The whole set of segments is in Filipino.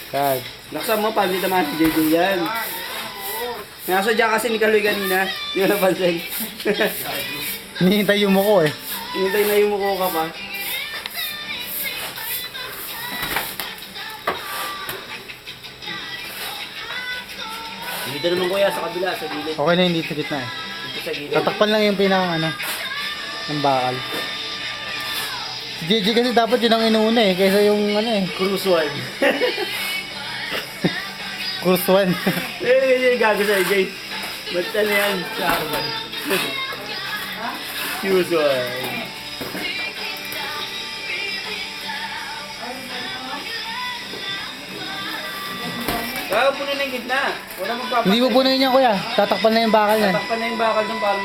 Yan. Nakasama mo, pamili naman si JJ yan. Nasadya kasi ni Kaloy kanina. Hindi ko napansin. Hinihintay yung muko eh. Hinintay na yung mukha ka pa. Dito naman kuya sa kabila, sa gilid. Okay na hindi sa gitna eh. Dito sa gilid. Tatakpan lang yung pinakang ano. Ng bakal. Si JJ kasi dapat yun ang inuuna eh. Kaysa yung ano eh. Cruise one. Course 1. Gago sa AJ. Ba't ano yan? Sa Arman. Cruise one. Kaya puno na yung gitna. Wala magpapatay. Hindi mo punuin yan kuya. Tatakpan na yung bakal yan. Tatakpan na yung bakal doon para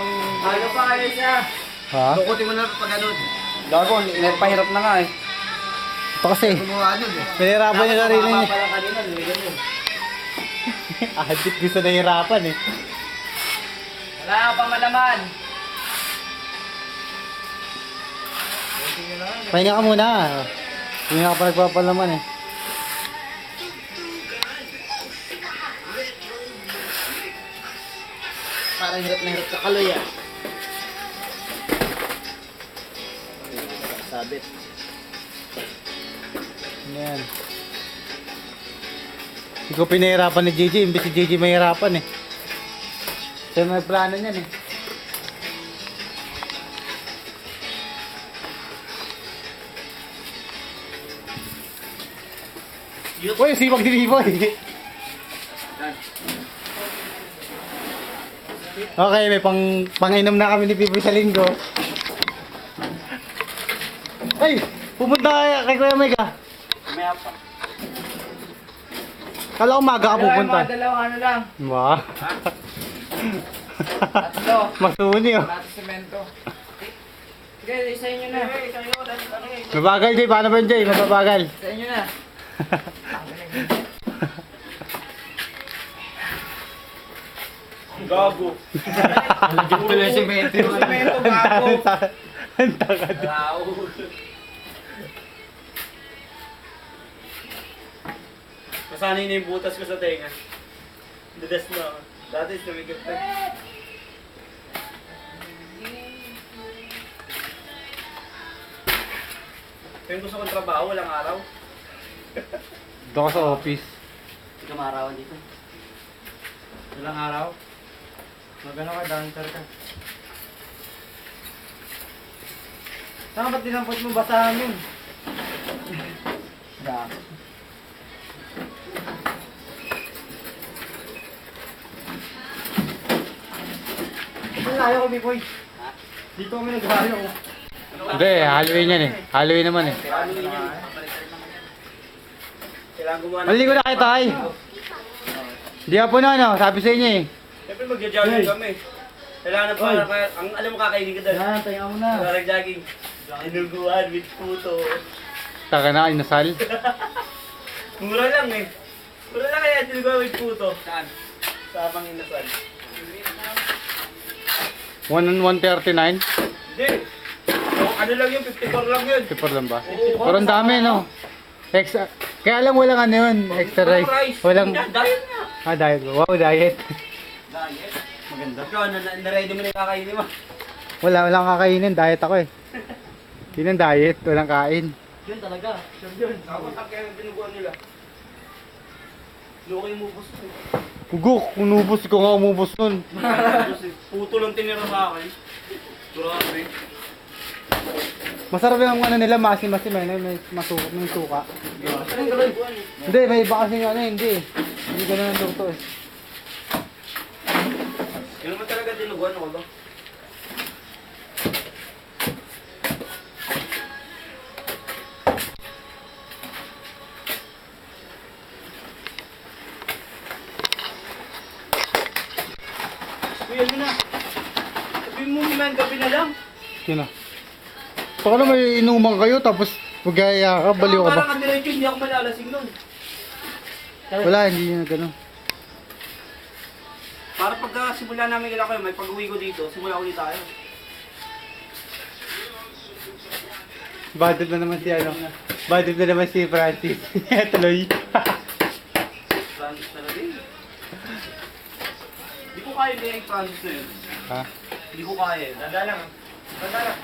Halo pa kayo siya. Ha? Dukutin mo na pag ganun. Gago, pahirap na nga eh. Ito kasi. Gumawa nun eh. Pinahirapan niya sarili niya. Pala kanina, niligan yun. Adit gusto na hirapan eh. Wala ka pa malaman. Pahinga ka muna. Hindi nga ka pa nagpapalaman eh. Parang hirap na hirap sa Kaloy ah. Sabit. Yan. Hindi ko pinahirapan ni JJ. Imbis si JJ mahirapan eh. Siya may plano niyan eh. Uy, sipag din Ibo eh. Okay, may panginom na kami ni Pipoy sa linggo. Ay, pupunta kay Kuya Mega. May apa. Kala ko maga ka pupunta. Mga dalawang ano lang. Ba? Tatlo. Masuni oh. Lahat semento. Sige, isa inyo na. Isa inyo na. Mabagal Jay, paano ba yun Jay? Mababagal. Isa inyo na. Gago. Alagyan ko lang semento. Semento, gago. Ang takad. Gago. Masanay na yung butas ko sa tenga. Dadas na. Dati sumikip na. Kaya gusto kong trabaho, walang araw. Doon ka sa office. Hindi ka maarawan dito. Walang araw. Magano ka, dancer ka. Saan ba't dinampot mo basahan yun? Gago. Layo ko, Bipoy. Dito kami nag-layo ko. Hindi, Halloween yan eh. Halloween naman eh. Kailangan gumawa ng... Mali ko na kayo tay. Hindi ka po na ano, sabi sa inyo eh. Siyempre magja-jogging kami. Kailangan na para ang alam mo kakainin ka doon. Yan, tayo mo na. Parang jogging. Inuguan with puto. Taka na, inasal. Mura lang eh. Mura lang kaya inuguan with puto. Saan? Sa Panginasal. 139? Hindi. Ano lang yun, 54 lang yun. Super lang ba? Pero ang dami no. Extra. Kaya lang walang ano yun, extra rice. Walang, Diet nga. diet. Wow, diet. Diet? Maganda. Ikaw, na-ready mo na yung kakainin mo. Walang kakainin, diet ako eh. Yun ang diet, walang kain. Yun talaga. Sure yun. Ako ang kaya binubuan nila. Loko yung mubos ko. Ugok, unubos ko nga umubos nun. Puto lang tinira sa akin. Grabe. Masarap yung ano nila, masim-masim eh, may masuka, may suka. Anong gawin? Hindi, may iba kasi ano, hindi. Hindi ganun ang luto eh. Yun naman talaga dinuguan ako ba? Kuya mo na. Sabihin mo man, gabi na lang. Yun na. Baka na may inuman kayo, tapos magaya ka, baliw ka ba? Parang kandiretso, hindi ako malalasing nun. Wala, hindi na ganun. Para pagka simula namin kila kayo, may pag-uwi ko dito, simula ulit tayo. Bad trip na naman si ano. Bad trip na naman si Francis. Tuloy. Francis talaga eh. Hindi ko kaya yung egg Francis na yun. Ha? Hindi ko kaya. Dada lang. Dada lang.